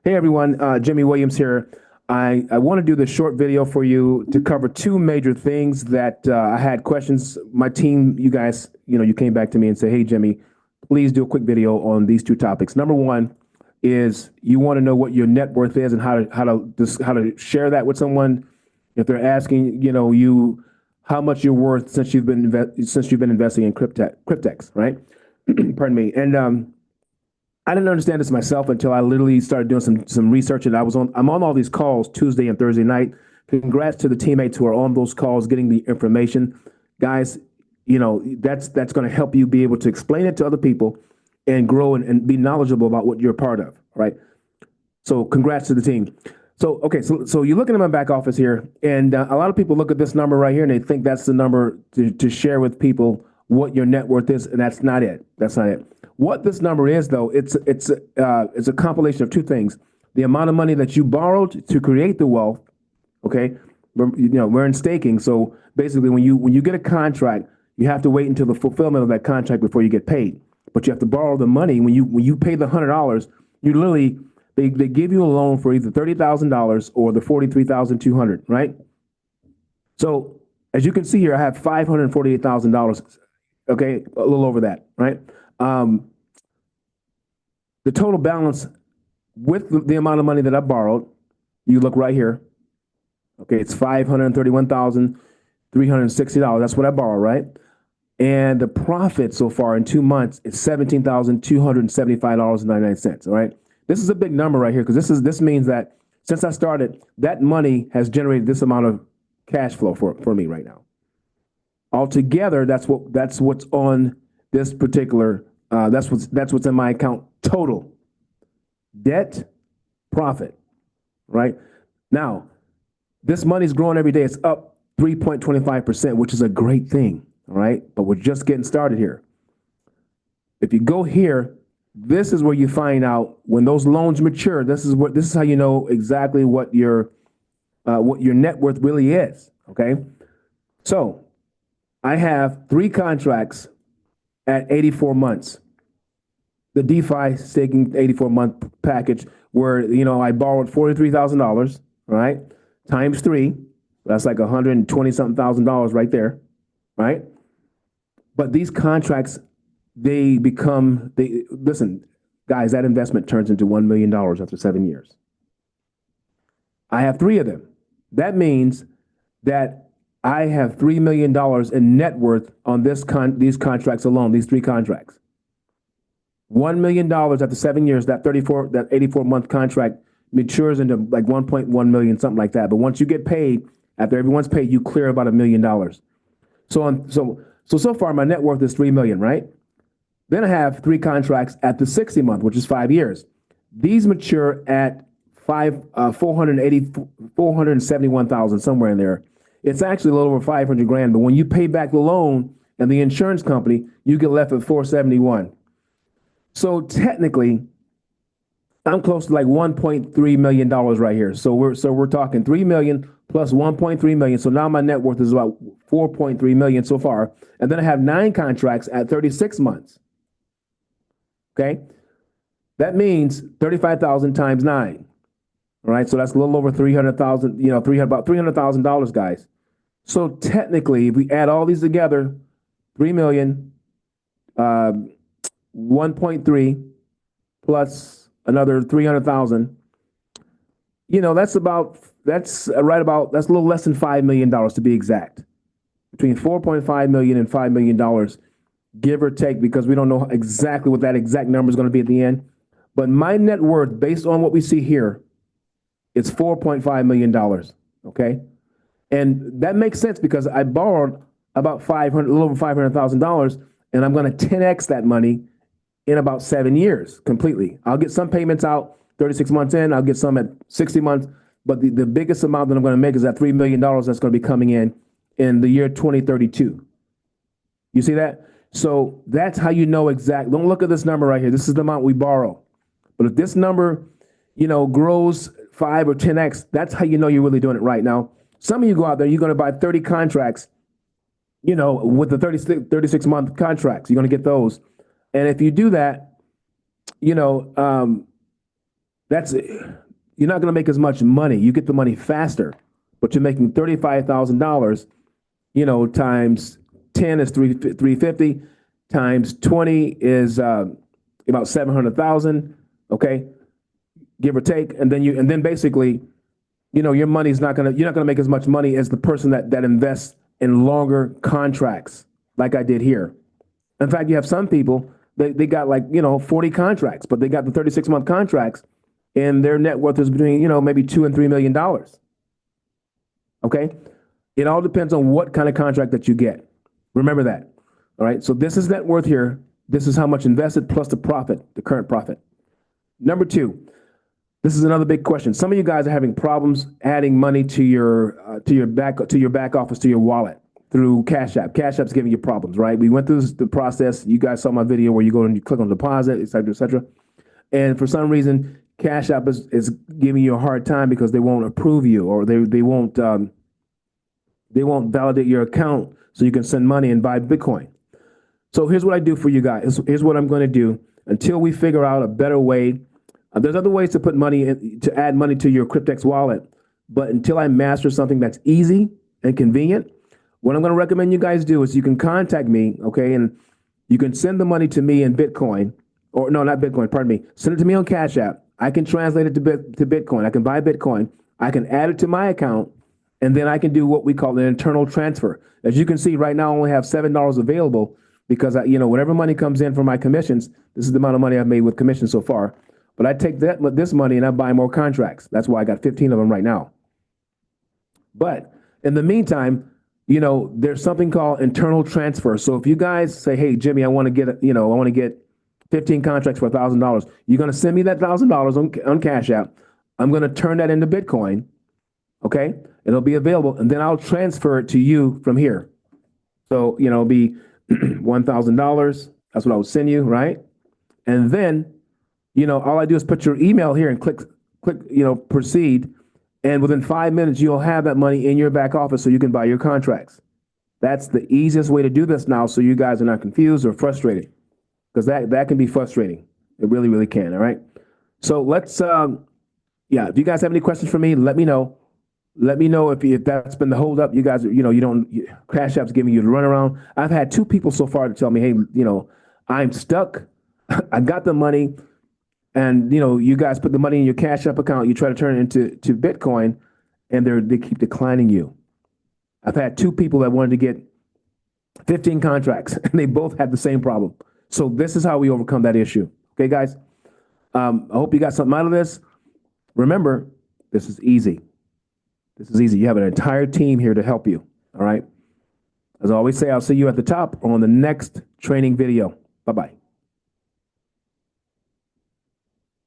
Hey everyone, Jimmy Williams here. I want to do this short video for you to cover two major things that I had questions. My team, you guys, you came back to me and said, "Hey Jimmy, please do a quick video on these two topics." Number one is you want to know what your net worth is and how to share that with someone if they're asking, you how much you're worth since you've been investing in Cryptex, right? Pardon me. And I didn't understand this myself until I literally started doing some research, and I'm on all these calls Tuesday and Thursday night. Congrats to the teammates who are on those calls getting the information. Guys, that's going to help you be able to explain it to other people and grow and be knowledgeable about what you're a part of, right? So congrats to the team. So, okay, so you're looking at my back office here, and a lot of people look at this number right here and they think that's the number to share with people what your net worth is, and that's not it. That's not it. What this number is, though, it's a compilation of two things: the amount of money that you borrowed to create the wealth. Okay, we're in staking, so basically, when you get a contract, you have to wait until the fulfillment of that contract before you get paid. But you have to borrow the money. When you pay the $100, you literally they give you a loan for either $30,000 or the $43,200, right? So as you can see here, I have $548,000. Okay, a little over that, right? The total balance with the amount of money that I borrowed, you look right here. Okay, it's $531,360. That's what I borrowed, right? And the profit so far in 2 months is $17,275.99. All right, this is a big number right here because this means that since I started, that money has generated this amount of cash flow for me right now. Altogether, that's what's on this particular. That's what's in my account total. Debt, profit, right? Now, this money's growing every day. It's up 3.25%, which is a great thing, all right? But we're just getting started here. If you go here, this is where you find out when those loans mature. This is how you know exactly what your net worth really is, okay? So, I have 3 contracts at 84 months. The DeFi staking 84-month package where, I borrowed $43,000, right? Times 3. That's like $120-something thousand right there, right? But these contracts, listen, guys, that investment turns into $1 million after 7 years. I have 3 of them. That means that I have $3 million in net worth on these contracts alone, these 3 contracts. $1 million after 7 years, that 84-month contract matures into like 1.1 million, something like that. But once you get paid, after everyone's paid, you clear about $1 million. So far, my net worth is $3 million, right? Then I have 3 contracts at the 60-month, which is 5 years. These mature at 471,000, somewhere in there. It's actually a little over 500 grand, but when you pay back the loan and the insurance company, you get left with 471. So technically, I'm close to like $1.3 million right here. So we're talking 3 million plus 1.3 million. So now my net worth is about 4.3 million so far. And then I have 9 contracts at 36 months. Okay. That means 35,000 times 9. All right. So that's a little over 300,000, about $300,000, guys. So technically, if we add all these together, 3 million, 1.3 plus another 300,000, that's a little less than $5 million to be exact. Between 4.5 million and $5 million, give or take, because we don't know exactly what that exact number is going to be at the end. But my net worth, based on what we see here, it's $4.5 million. Okay. And that makes sense because I borrowed about a little over $500,000, and I'm going to 10x that money in about 7 years completely. I'll get some payments out 36 months in. I'll get some at 60 months. But the biggest amount that I'm going to make is that $3 million that's going to be coming in the year 2032. You see that? So that's how you know exactly. Don't look at this number right here. This is the amount we borrow. But if this number, grows 5 or 10x, that's how you know you're really doing it right. Now, some of you go out there, you're going to buy 30 contracts, with the 36-month contracts. You're going to get those. And if you do that, that's you're not going to make as much money. You get the money faster, but you're making $35,000, times 10 is 350, times 20 is about 700,000, okay? Give or take. And then basically, your money's you're not going to make as much money as the person that invests in longer contracts like I did here. In fact, you have some people, they got 40 contracts, but they got the 36-month contracts and their net worth is between, maybe $2 and $3 million. Okay. It all depends on what kind of contract that you get. Remember that. All right. So this is net worth here. This is how much invested plus the profit, the current profit. Number two, this is another big question. Some of you guys are having problems adding money to your back office, to your wallet through Cash App. Cash App's giving you problems, right? We went through the process. You guys saw my video where you go and you click on deposit, et cetera, et cetera. And for some reason, Cash App is giving you a hard time because they won't approve you, or they won't validate your account so you can send money and buy Bitcoin. So here's what I do for you guys. Here's what I'm going to do until we figure out a better way. There's other ways to put money in, to add money to your Cryptex wallet, but until I master something that's easy and convenient, what I'm going to recommend you guys do is you can contact me, okay, and you can send the money to me in Bitcoin, or no, not Bitcoin, pardon me. Send it to me on Cash App. I can translate it to Bitcoin. I can buy Bitcoin. I can add it to my account, and then I can do what we call an internal transfer. As you can see, right now I only have $7 available because whatever money comes in from my commissions, this is the amount of money I've made with commissions so far. But I take this money and I buy more contracts. That's why I got 15 of them right now. But in the meantime, there's something called internal transfer. So if you guys say, hey, Jimmy, I want to get 15 contracts for $1,000. You're going to send me that $1,000 on Cash App. I'm going to turn that into Bitcoin. Okay. It'll be available. And then I'll transfer it to you from here. So, it'll be $1,000. That's what I will send you. Right. And then, all I do is put your email here and click, proceed. And within 5 minutes, you'll have that money in your back office so you can buy your contracts. That's the easiest way to do this now, so you guys are not confused or frustrated, because that can be frustrating. It really, really can. All right. So let's, if you guys have any questions for me, let me know. Let me know if that's been the holdup. You guys, Cash App's giving you the runaround. I've had 2 people so far to tell me, hey, I'm stuck. I got the money. And, you guys put the money in your Cash App account, you try to turn it into Bitcoin, and they keep declining you. I've had 2 people that wanted to get 15 contracts, and they both had the same problem. So this is how we overcome that issue. Okay, guys? I hope you got something out of this. Remember, this is easy. This is easy. You have an entire team here to help you, all right? As I always say, I'll see you at the top on the next training video. Bye-bye.